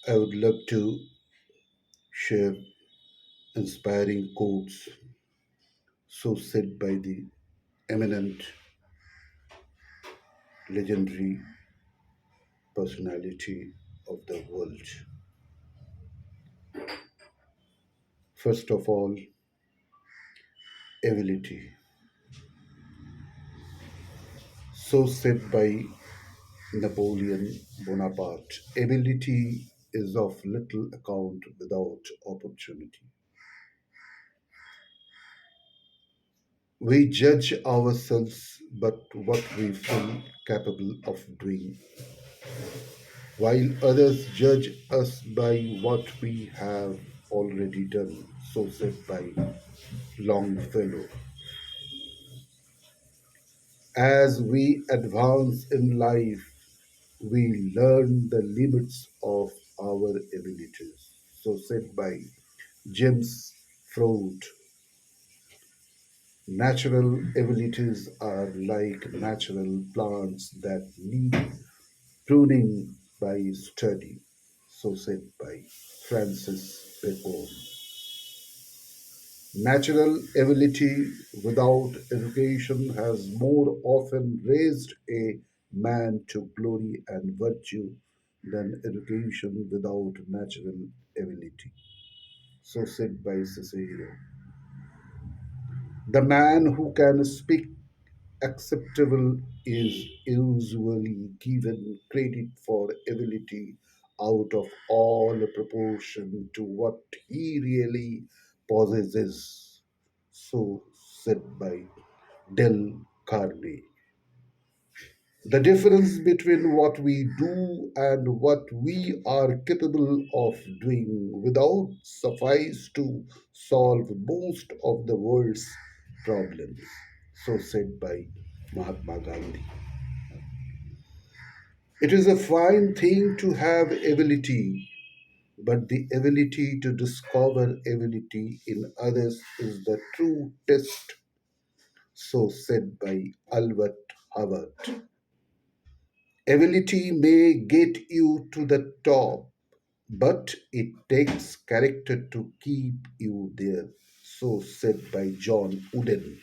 I would love to share inspiring quotes so said by the eminent, legendary personality of the world. First of all, ability. So said by Napoleon Bonaparte. Ability is of little account without opportunity. We judge ourselves but what we feel capable of doing, while others judge us by what we have already done. So said by Longfellow. As we advance in life, we learn the limits of our abilities. So said by James Freud. Natural abilities are like natural plants that need pruning by study. So said by Francis Bacon. Natural ability without education has more often raised a man to glory and virtue than education without natural ability. So said by Cicero. The man who can speak acceptable is usually given credit for ability out of all proportion to what he really possesses. So said by Del Carnegie. The difference between what we do and what we are capable of doing without suffice to solve most of the world's problems. So said by Mahatma Gandhi. It is a fine thing to have ability, but the ability to discover ability in others is the true test. So said by Albert Howard. Ability may get you to the top, but it takes character to keep you there. So said by John Wooden.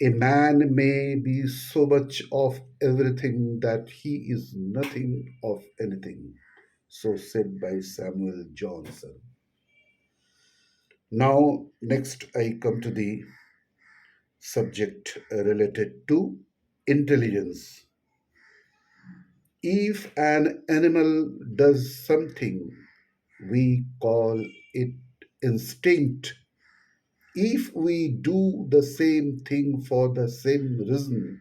A man may be so much of everything that he is nothing of anything. So said by Samuel Johnson. Now, next I come to the subject related to intelligence. If an animal does something, we call it instinct. If we do the same thing for the same reason,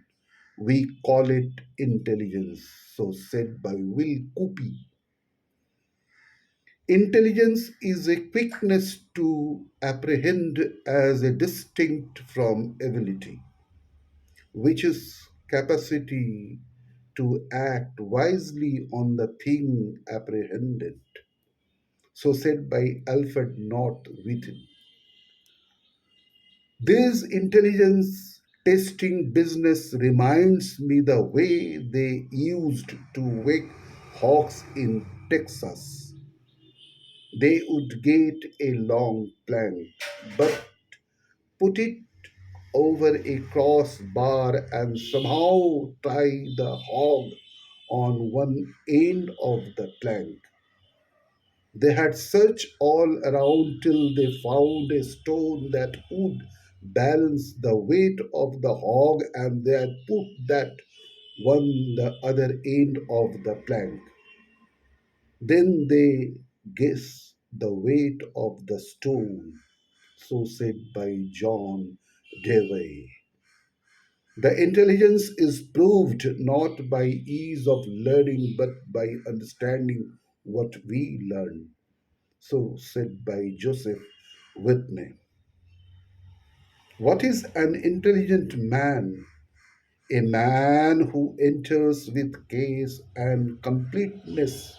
we call it intelligence. So said by Will Cooper. Intelligence is a quickness to apprehend as a distinct from ability, which is capacity to act wisely on the thing apprehended. So said by Alfred North Whitton. This intelligence testing business reminds me the way they used to wake hawks in Texas. They would get a long plank, but put it over a crossbar and somehow tie the hog on one end of the plank. They had searched all around till they found a stone that would balance the weight of the hog, and they had put that one the other end of the plank. Then they guessed the weight of the stone, so said by John Dewey. The intelligence is proved not by ease of learning but by understanding what we learn. So said by Joseph Whitney. What is an intelligent man? A man who enters with case and completeness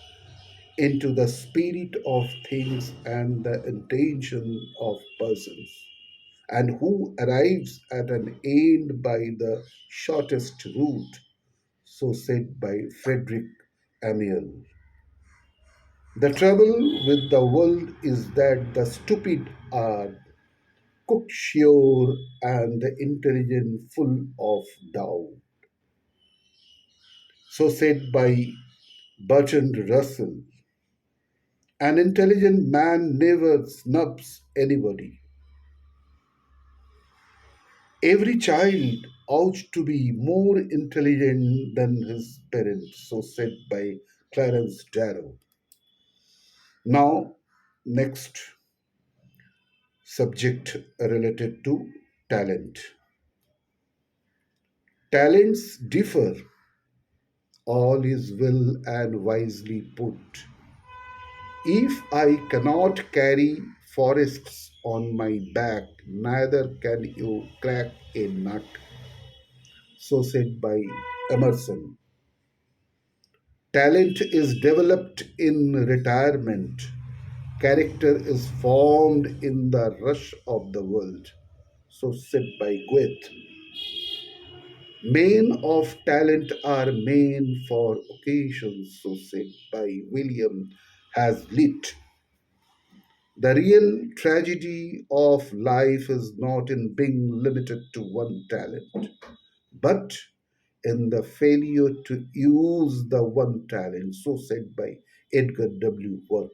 into the spirit of things and the intention of persons, and who arrives at an end by the shortest route, so said by Frederick Amiel. The trouble with the world is that the stupid are cocksure and the intelligent full of doubt. So said by Bertrand Russell. An intelligent man never snubs anybody. Every child ought to be more intelligent than his parents, so said by Clarence Darrow. Now, next subject related to talent. Talents differ, all is well and wisely put. If I cannot carry forests on my back, neither can you crack a nut, so said by Emerson. Talent is developed in retirement. Character is formed in the rush of the world. So said by Goethe. Men of talent are men for occasions, so said by William Hazlitt. The real tragedy of life is not in being limited to one talent, but in the failure to use the one talent, so said by Edgar W. Work.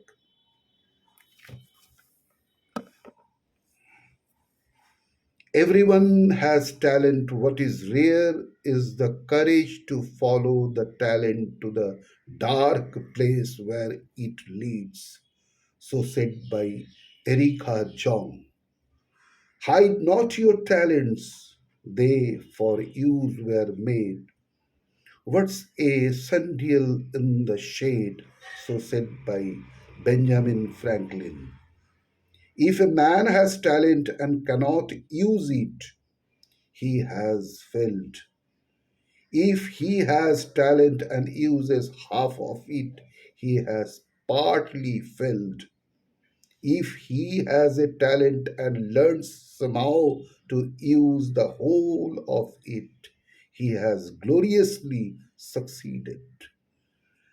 Everyone has talent. What is rare is the courage to follow the talent to the dark place where it leads. So said by Erika Jong. Hide not your talents, they for use were made. What's a sundial in the shade? So said by Benjamin Franklin. If a man has talent and cannot use it, he has failed. If he has talent and uses half of it, he has partly failed. If he has a talent and learns somehow to use the whole of it, he has gloriously succeeded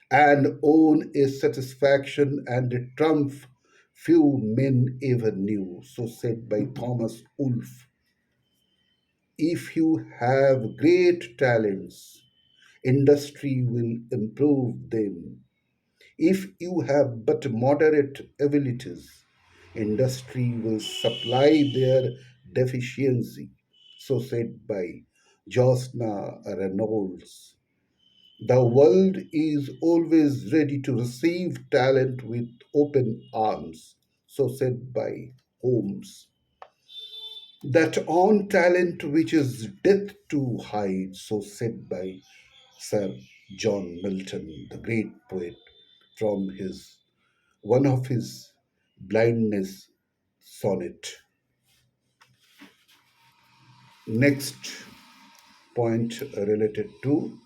and own a satisfaction and a triumph few men ever knew. So said by Thomas Wolfe. If you have great talents, industry will improve them. If you have but moderate abilities, industry will supply their deficiency. So said by Josna Reynolds. The world is always ready to receive talent with open arms. So said by Holmes. That on talent which is death to hide, so said by Sir John Milton, the great poet, from his one of his blindness sonnet. Next point related to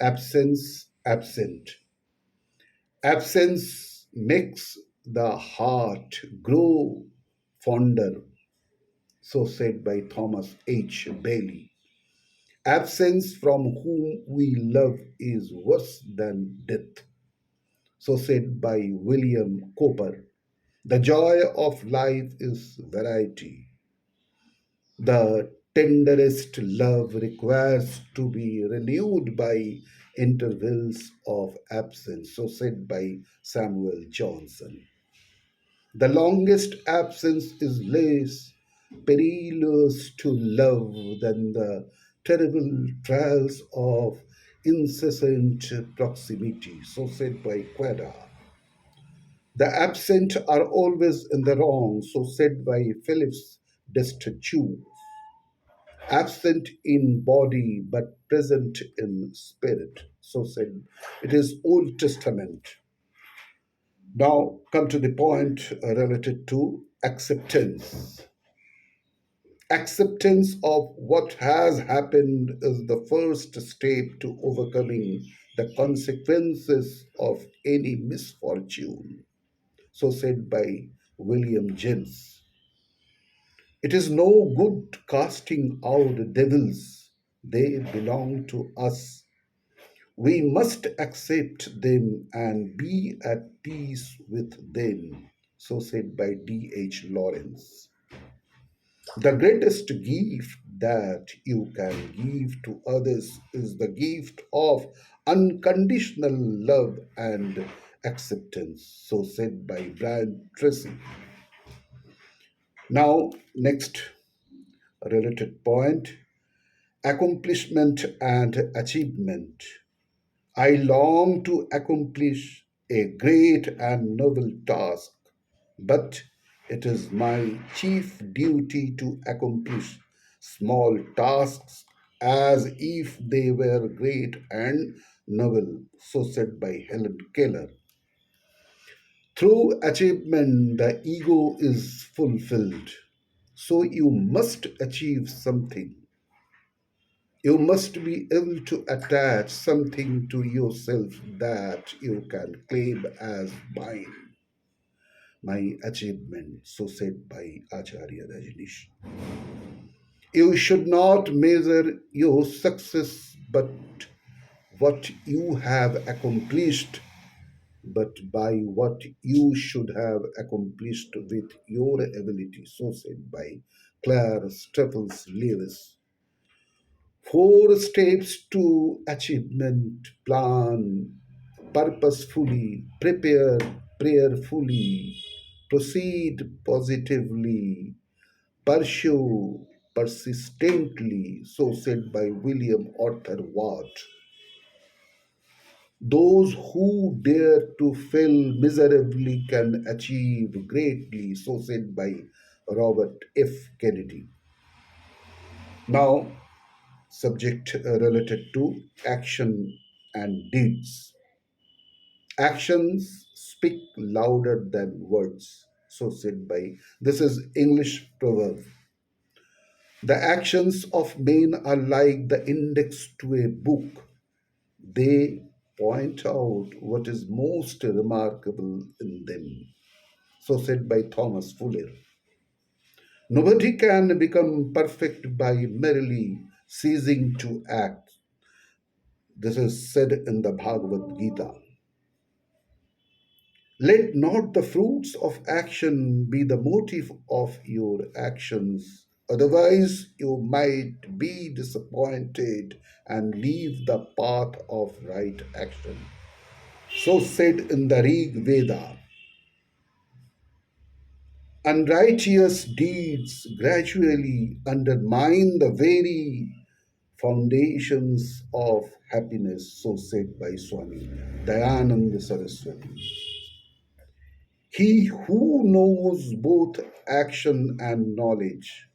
absence, absent. Absence makes the heart grow fonder, so said by Thomas H. Bailey. Absence from whom we love is worse than death, so said by William Cowper. The joy of life is variety. The tenderest love requires to be renewed by intervals of absence, so said by Samuel Johnson. The longest absence is less perilous to love than the terrible trials of incessant proximity, so said by Quada. The absent are always in the wrong, so said by Phillips Destatue. Absent in body but present in spirit, so said it is Old Testament. Now come to the point related to acceptance. Acceptance of what has happened is the first step to overcoming the consequences of any misfortune, so said by William James. It is no good casting out devils, they belong to us. We must accept them and be at peace with them. So said by D.H. Lawrence. The greatest gift that you can give to others is the gift of unconditional love and acceptance. So said by Brian Tracy. Now, next related point, accomplishment and achievement. I long to accomplish a great and noble task, but it is my chief duty to accomplish small tasks as if they were great and noble, so said by Helen Keller. Through achievement, the ego is fulfilled. So you must achieve something. You must be able to attach something to yourself that you can claim as mine, my achievement, so said by Acharya Rajneesh. You should not measure your success but what you have accomplished, but by what you should have accomplished with your ability, so said by Claire Steffels Lewis. Four steps to achievement: plan purposefully, prepare prayerfully, proceed positively, pursue persistently, so said by William Arthur Watt. Those who dare to fail miserably can achieve greatly, so said by Robert F. Kennedy. Now, subject related to action and deeds. Actions speak louder than words, so said by, this is English proverb. The actions of men are like the index to a book. They point out what is most remarkable in them, so said by Thomas Fuller. Nobody can become perfect by merely ceasing to act. This is said in the Bhagavad Gita. Let not the fruits of action be the motive of your actions. Otherwise, you might be disappointed and leave the path of right action. So said in the Rig Veda. Unrighteous deeds gradually undermine the very foundations of happiness, so said by Swami Dayananda Saraswati. He who knows both action and knowledge,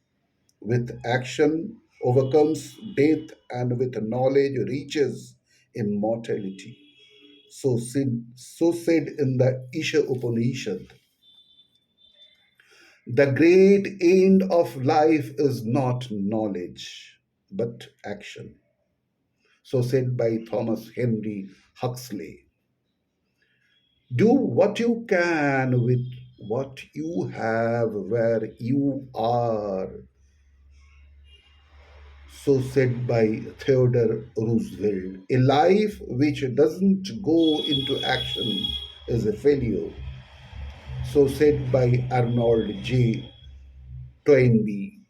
with action overcomes death, and with knowledge reaches immortality. So said in the Isha Upanishad. The great end of life is not knowledge, but action. So said by Thomas Henry Huxley. Do what you can with what you have where you are. So said by Theodore Roosevelt. A life which doesn't go into action is a failure. So said by Arnold J. Toynbee.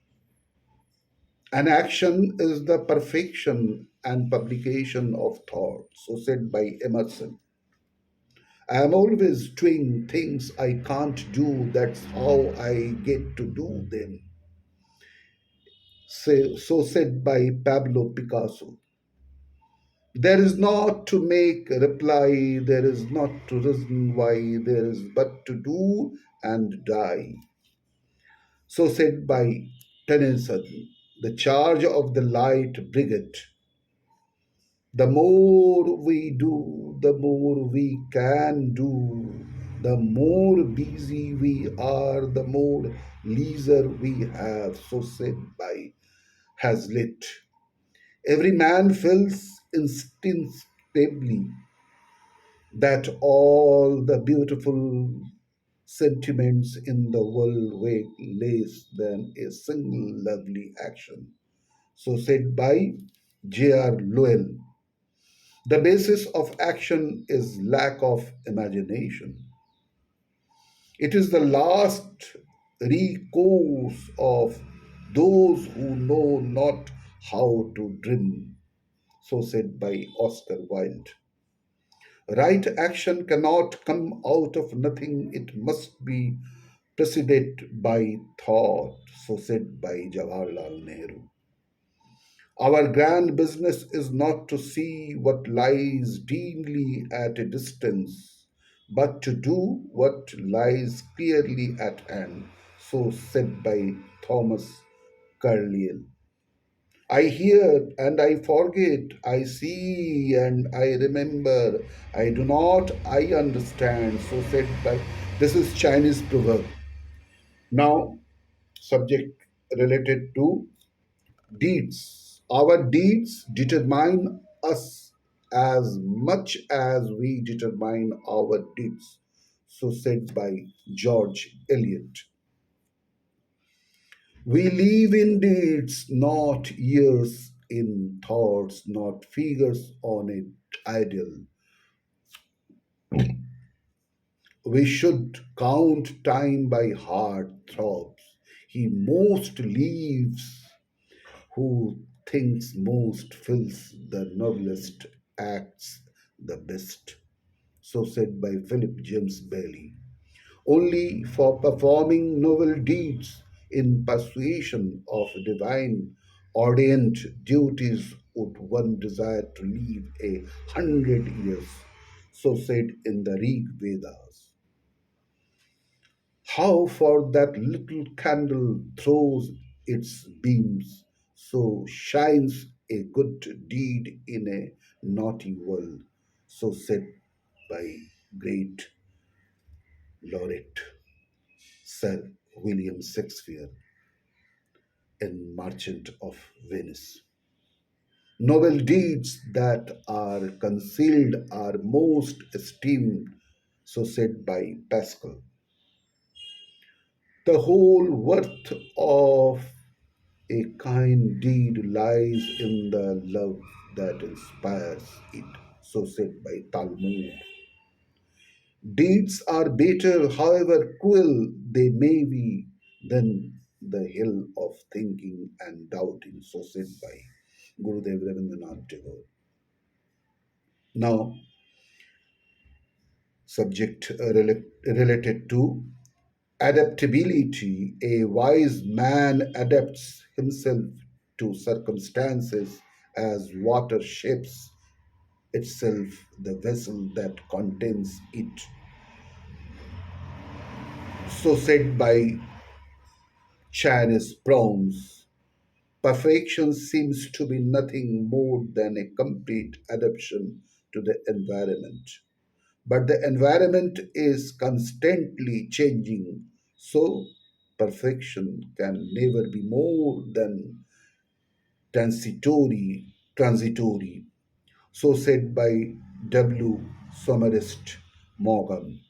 An action is the perfection and publication of thought. So said by Emerson. I am always doing things I can't do. That's how I get to do them. So said by Pablo Picasso. There is not to make reply, there is not to reason why, there is but to do and die. So said by Tennyson, the charge of the light brigade. The more we do, the more we can do. The more busy we are, the more leisure we have. So said by Hazlitt. Every man feels instinctively that all the beautiful sentiments in the world weigh less than a single lovely action. So said by J.R. Lowell. The basis of action is lack of imagination. It is the last recourse of those who know not how to dream, so said by Oscar Wilde. Right action cannot come out of nothing, it must be preceded by thought, so said by Jawaharlal Nehru. Our grand business is not to see what lies dimly at a distance, but to do what lies clearly at hand, so said by Thomas Carlyle. I hear and I forget, I see and I remember, I do not, I understand, so said by. This is Chinese proverb. Now, subject related to deeds. Our deeds determine us as much as we determine our deeds. So said by George Eliot. We live in deeds, not years, in thoughts, not figures on an ideal. We should count time by heart throbs. He most lives who thinks most fills the noblest acts the best. So said by Philip James Bailey. Only for performing noble deeds in persuasion of divine ordained duties would one desire to live 100 years. So said in the Rig Vedas. How for that little candle throws its beams, so shines a good deed in a naughty world. So said by great laureate Sir William Shakespeare in Merchant of Venice. Noble deeds that are concealed are most esteemed, so said by Pascal. The whole worth of a kind deed lies in the love that inspires it, so said by Talmud. Deeds are better, however cruel they may be, than the hill of thinking and doubting, so said by Gurudev Rabindranath Tagore. Now, subject related to adaptability. A wise man adapts himself to circumstances as water shapes itself the vessel that contains it. So said by Chinese prawns. Perfection seems to be nothing more than a complete adaptation to the environment. But the environment is constantly changing, so perfection can never be more than transitory. So said by W. Somerset Morgan.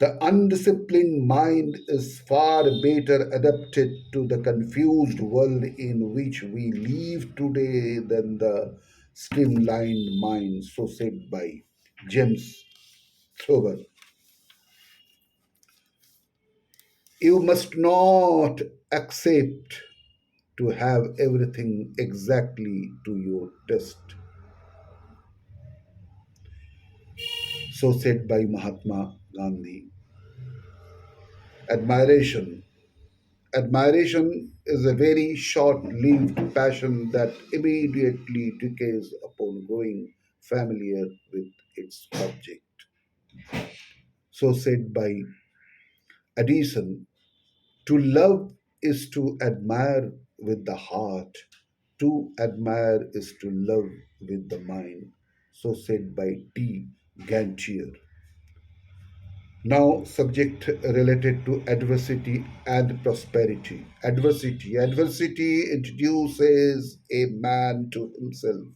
The undisciplined mind is far better adapted to the confused world in which we live today than the streamlined mind, so said by James Thrower. You must not accept to have everything exactly to your taste, so said by Mahatma Gandhi. Admiration. Admiration is a very short lived passion that immediately decays upon growing familiar with its object. So said by Addison, to love is to admire with the heart, to admire is to love with the mind. So said by T. Gantier. Now, subject related to adversity and prosperity. Adversity. Adversity introduces a man to himself.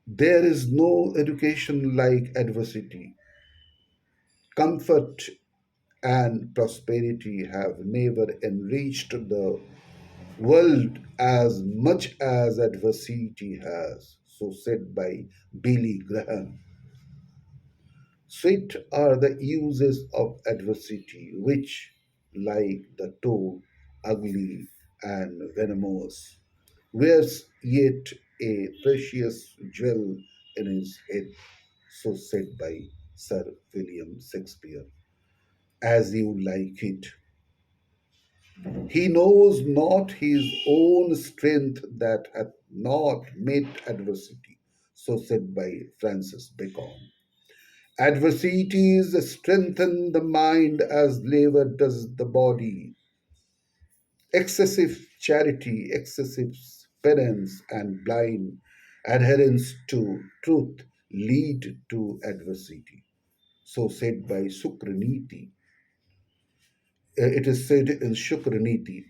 There is no education like adversity. Comfort and prosperity have never enriched the world as much as adversity has. So said by Billy Graham. Sweet are the uses of adversity, which, like the toad, ugly and venomous, wears yet a precious jewel in his head. So said by Sir William Shakespeare. As you like it, he knows not his own strength that hath not met adversity. So said by Francis Bacon. Adversities strengthen the mind as labor does the body. Excessive charity, excessive penance, and blind adherence to truth lead to adversity. So said by Sukraniti. It is said in Shukraniti.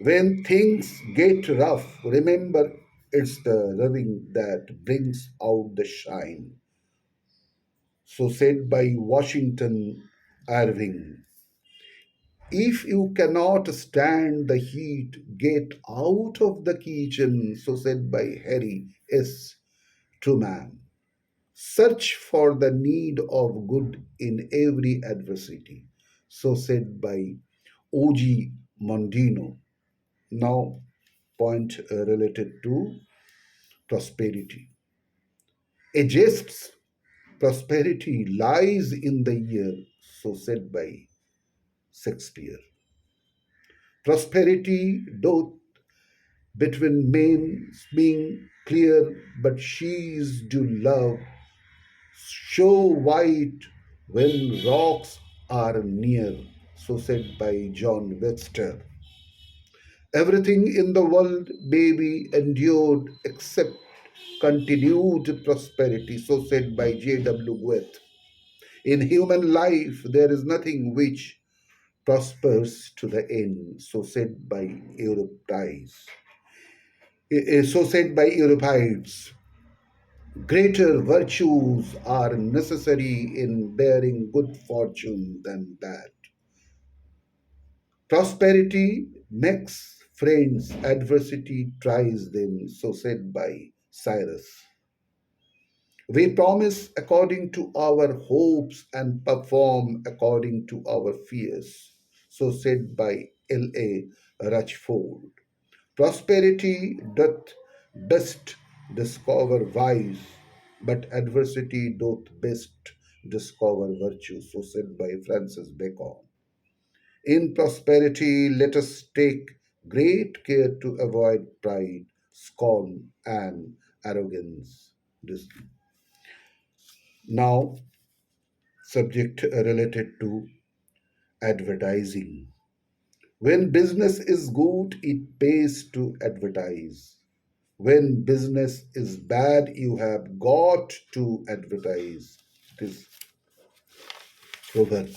When things get rough, remember it's the rubbing that brings out the shine. So said by Washington Irving. If you cannot stand the heat, get out of the kitchen. So said by Harry S. Truman. Search for the need of good in every adversity. So said by O.G. Mondino. Now, point related to prosperity. A jest's prosperity lies in the year, so said by Shakespeare. Prosperity doth between men being clear, but she's do love show white when rocks are near, so said by John Webster. Everything in the world may be endured except continued prosperity, so said by J.W. Goethe. In human life, there is nothing which prospers to the end, so said by Euripides. So said by Euripides. Greater virtues are necessary in bearing good fortune than bad. Prosperity makes friends, adversity tries them, so said by Cyrus. We promise according to our hopes and perform according to our fears, so said by L.A. Rutchford. Prosperity doth best discover vice, but adversity doth best discover virtue, so said by Francis Bacon. In prosperity, let us take great care to avoid pride, scorn, and arrogance. This now subject related to advertising. When business is good, it pays to advertise. When business is bad, you have got to advertise. This proverb.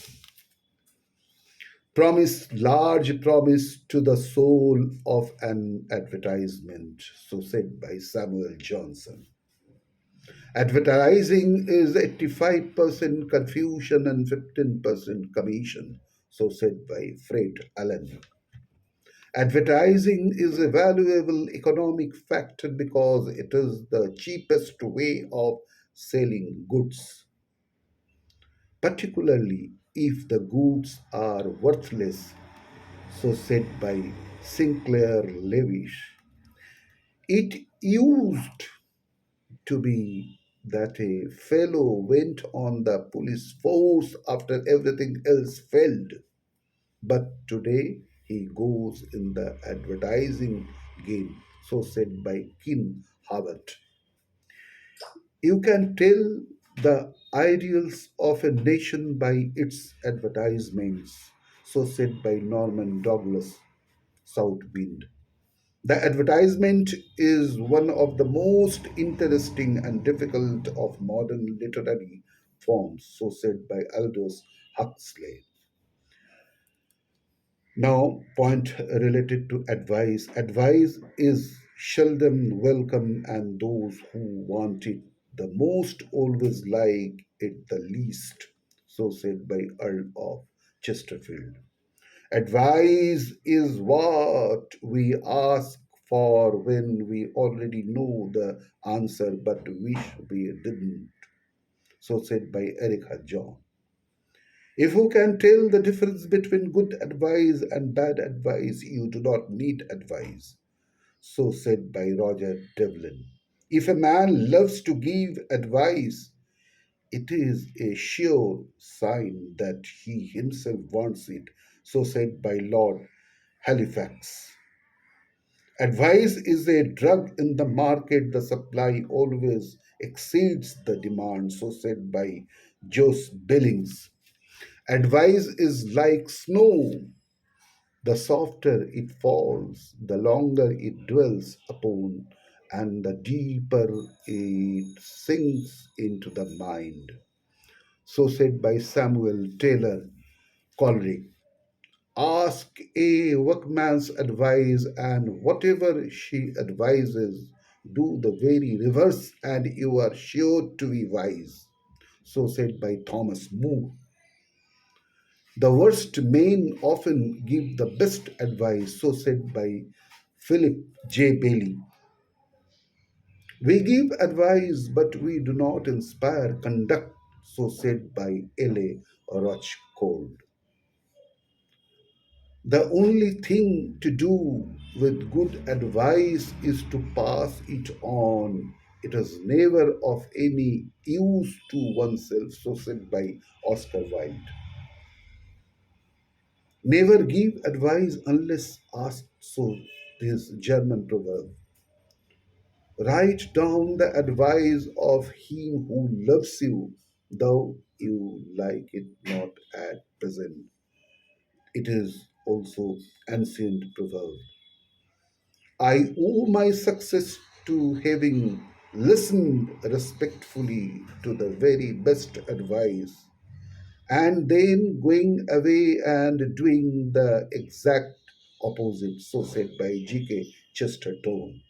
Promise, large promise to the soul of an advertisement. So said by Samuel Johnson. Advertising is 85% confusion and 15% commission. So said by Fred Allen. Advertising is a valuable economic factor because it is the cheapest way of selling goods, particularly if the goods are worthless, so said by Sinclair Lewis. It used to be that a fellow went on the police force after everything else failed. But today he goes in the advertising game, so said by Kin Howard. You can tell the ideals of a nation by its advertisements, so said by Norman Douglas Southwind. The advertisement is one of the most interesting and difficult of modern literary forms, so said by Aldous Huxley. Now, point related to advice. Advice is seldom welcome, and those who want it the most always like it the least. So said by Earl of Chesterfield. Advice is what we ask for when we already know the answer but wish we didn't. So said by Erica John. If you can tell the difference between good advice and bad advice, you do not need advice. So said by Roger Devlin. If a man loves to give advice, it is a sure sign that he himself wants it. So said by Lord Halifax. Advice is a drug in the market. The supply always exceeds the demand. So said by Jos Billings. Advice is like snow. The softer it falls, the longer it dwells upon, and the deeper it sinks into the mind. So said by Samuel Taylor Coleridge. Ask a workman's advice, and whatever she advises, do the very reverse, and you are sure to be wise. So said by Thomas More. The worst men often give the best advice, so said by Philip J. Bailey. We give advice, but we do not inspire conduct, so said by L.A. Rochcold. The only thing to do with good advice is to pass it on. It is never of any use to oneself, so said by Oscar Wilde. Never give advice unless asked, so this German proverb. Write down the advice of him who loves you, though you like it not at present. It is also ancient proverb. I owe my success to having listened respectfully to the very best advice and then going away and doing the exact opposite. So said by G.K. Chesterton.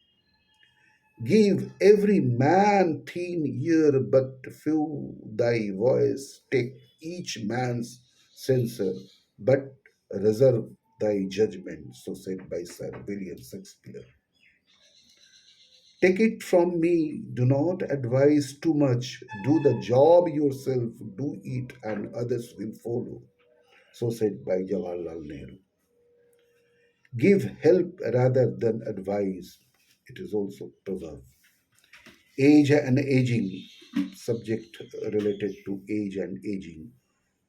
Give every man thin ear, but few thy voice. Take each man's censor, but reserve thy judgment. So said by Sir William Shakespeare. Take it from me, do not advise too much. Do the job yourself, do it, and others will follow. So said by Jawaharlal Nehru. Give help rather than advice. It is also proverb. Age and aging, subject related to age and aging.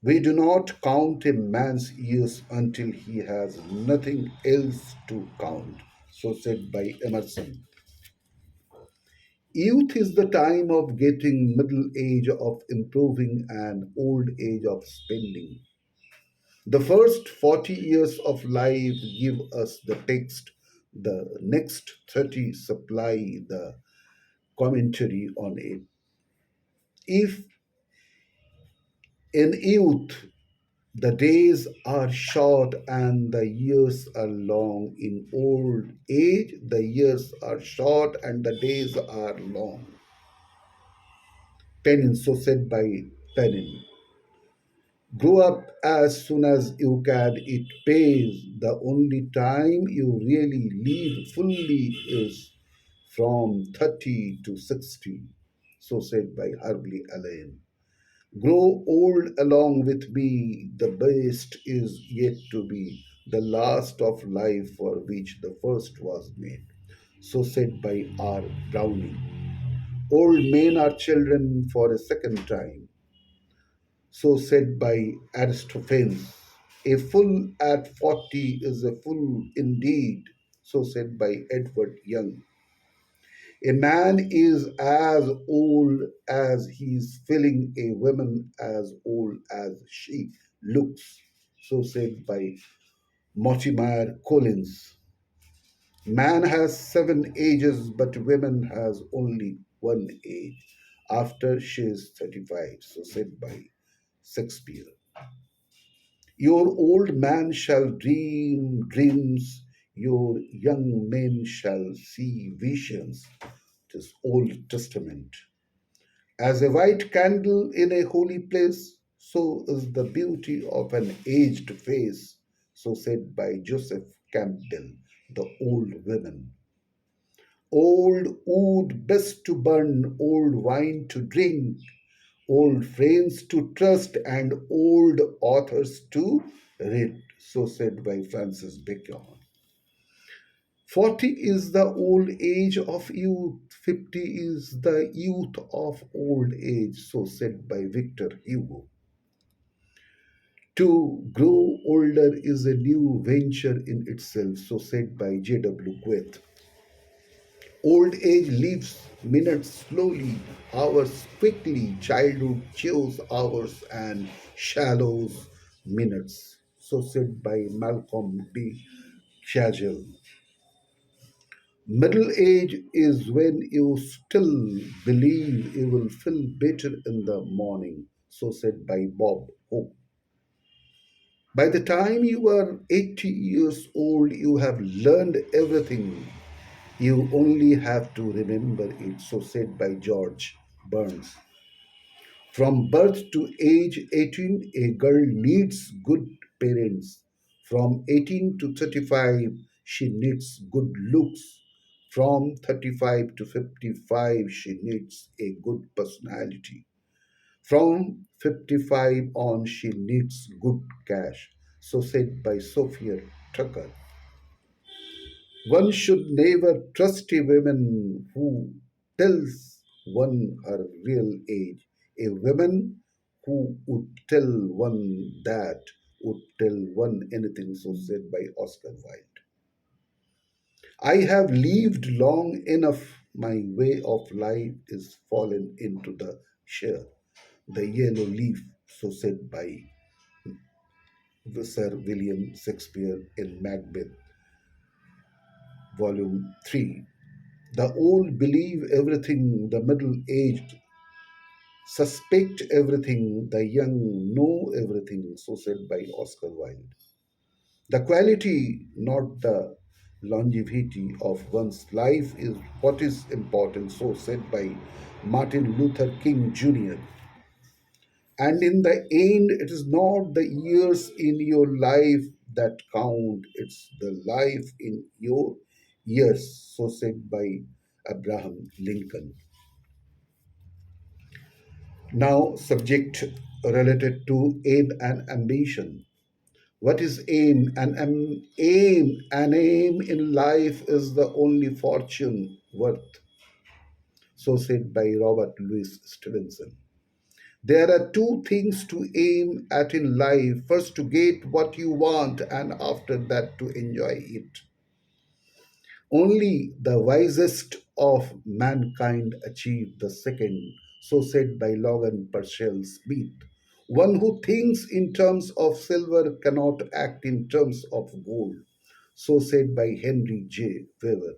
We do not count a man's years until he has nothing else to count. So said by Emerson. Youth is the time of getting, middle age of improving, and old age of spending. The first 40 years of life give us the text, the next 30 supply the commentary on it. If in youth the days are short and the years are long, in old age the years are short and the days are long. Penin, so said by Penin. Grow up as soon as you can, it pays. The only time you really live fully is from 30 to 60. So said by Harbly Alain. Grow old along with me, the best is yet to be, the last of life for which the first was made. So said by R. Browning. Old men are children for a second time. So said by Aristophanes. A fool at 40 is a fool indeed. So said by Edward Young. A man is as old as he is feeling, a woman as old as she looks. So said by Mortimer Collins. Man has seven ages, but women has only one age after she is 35. So said by Shakespeare. Your old man shall dream dreams, your young men shall see visions. It is Old Testament. As a white candle in a holy place, so is the beauty of an aged face. so said by Joseph Campbell, the old women. Old wood best to burn, old wine to drink, old friends to trust, and old authors to read, so said by Francis Bacon. 40 is the old age of youth, 50 is the youth of old age, so said by Victor Hugo. To grow older is a new venture in itself, so said by J.W. Goethe. Old age leaves minutes slowly, hours quickly, childhood chews hours and shallows minutes, so said by Malcolm D. Chagall. Middle age is when you still believe you will feel better in the morning, so said by Bob Hope. By the time you are 80 years old, you have learned everything. You only have to remember it, so said by George Burns. From birth to age 18, a girl needs good parents. From 18 to 35, she needs good looks. From 35 to 55, she needs a good personality. From 55 on, she needs good cash. So said by Sophia Tucker. One should never trust a woman who tells one her real age. A woman who would tell one that would tell one anything, so said by Oscar Wilde. I have lived long enough, my way of life is fallen into the share. The yellow leaf, so said by Sir William Shakespeare in Macbeth, Volume 3. The old believe everything, the middle aged suspect everything, the young know everything, so said by Oscar Wilde. The quality, not the longevity of one's life, is what is important, so said by Martin Luther King Jr. And in the end, it is not the years in your life that count, it's the life in your years, so said by Abraham Lincoln. Now, subject related to aim and ambition. What is aim? An aim in life is the only fortune worth, so said by Robert Louis Stevenson. There are two things to aim at in life: first, to get what you want, and after that, to enjoy it. Only the wisest of mankind achieve the second, so said by Logan Purcell Smith. One who thinks in terms of silver cannot act in terms of gold, so said by Henry J. Weaver.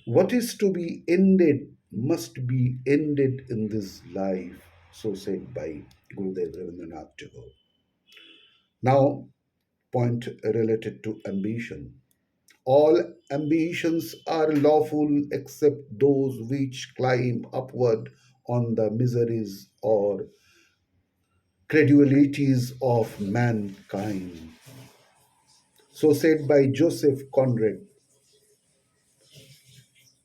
What is to be ended must be ended in this life, so said by Gurudev Rabindranath Tagore. Now, point related to ambition. All ambitions are lawful except those which climb upward on the miseries or credulities of mankind. So said by Joseph Conrad,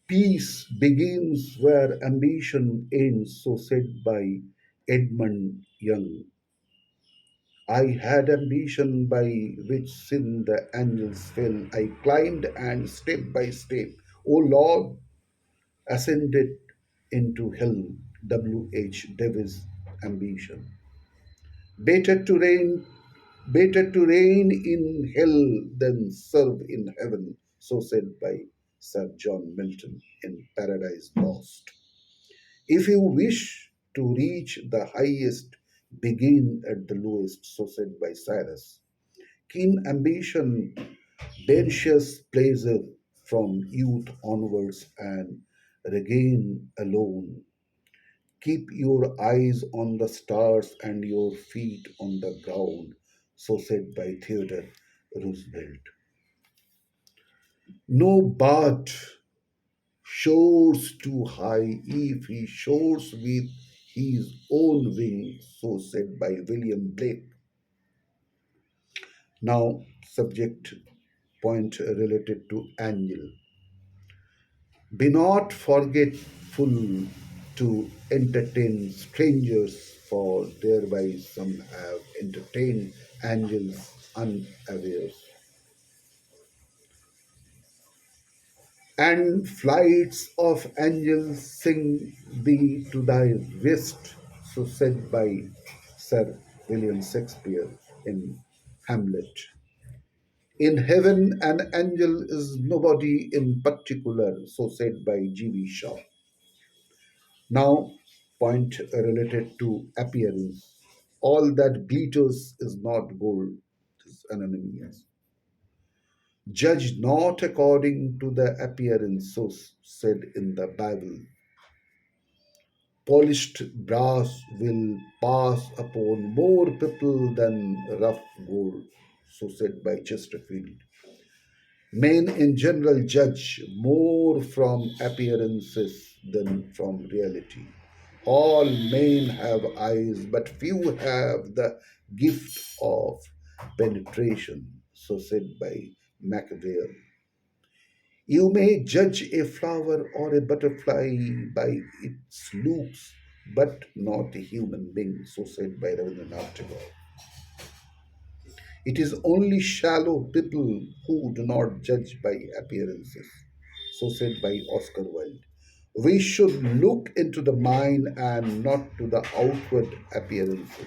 peace begins where ambition ends, so said by Edmund Young. I had ambition by which sin the angels fell. I climbed and step by step, O Lord, ascended into hell. W. H. Davis ambition. Better to reign, better to reign in hell than serve in heaven, so said by Sir John Milton in Paradise Lost. If you wish to reach the highest, begin at the lowest, so said by Cyrus. Keen ambition, benches pleasure from youth onwards, and regain alone. Keep your eyes on the stars and your feet on the ground, so said by Theodore Roosevelt. No bird soars too high if he soars with his own wings, so said by William Blake. Now, subject point related to angel. Be not forgetful to entertain strangers, for thereby some have entertained angels unawares. And flights of angels sing thee to thy wrist, so said by Sir William Shakespeare in Hamlet. In heaven, an angel is nobody in particular, so said by G.B. Shaw. Now, point related to appearance. All that glitters is not gold, is anonymous. Judge not according to the appearance, so said in the Bible. Polished brass will pass upon more people than rough gold, so said by Chesterfield. Men in general judge more from appearances than from reality. All men have eyes, but few have the gift of penetration, so said by Machiavelli. You may judge a flower or a butterfly by its looks, but not a human being, so said by Rabindranath Tagore. It is only shallow people who do not judge by appearances, so said by Oscar Wilde. We should look into the mind and not to the outward appearances.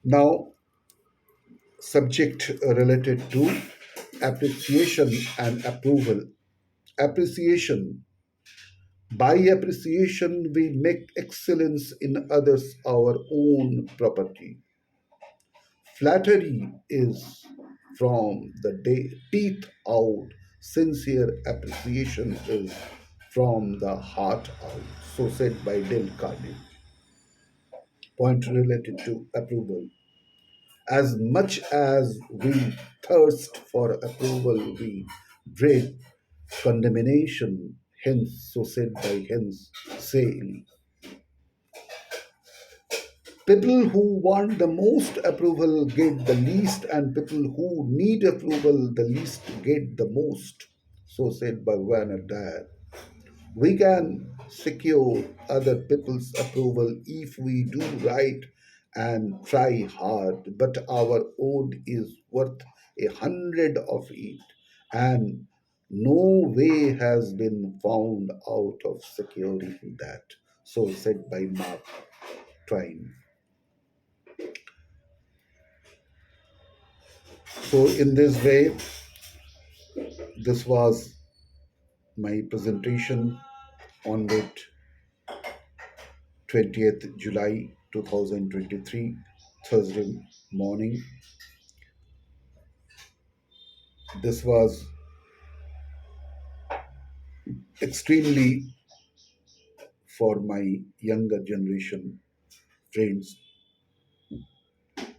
Now, subject related to appreciation and approval. Appreciation. By appreciation, we make excellence in others our own property. Flattery is from the teeth out, sincere appreciation is from the heart out. So said by Dale Carnegie. Point related to approval. As much as we thirst for approval, we dread condemnation. Hence, so said by Hence, say people who want the most approval get the least, and people who need approval the least get the most. So said by Werner Dyer. We can secure other people's approval if we do right and try hard, but our own is worth 100 of it, and no way has been found out of securing that. So said by Mark Twain. So, in this way, this was my presentation on the 20th July 2023, Thursday morning. This was extremely for my younger generation friends,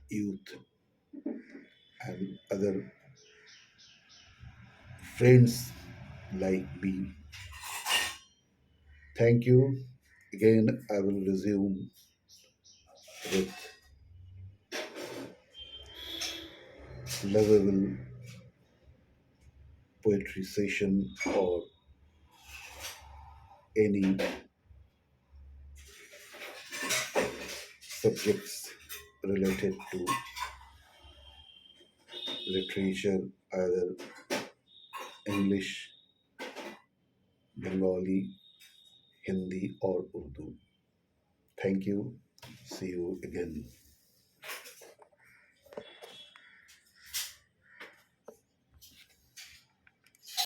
youth, and other friends like me. Thank you. Again, I will resume with lovable poetry session or any subjects related to literature, either English, Bengali, Hindi, or Urdu. Thank you. See you again.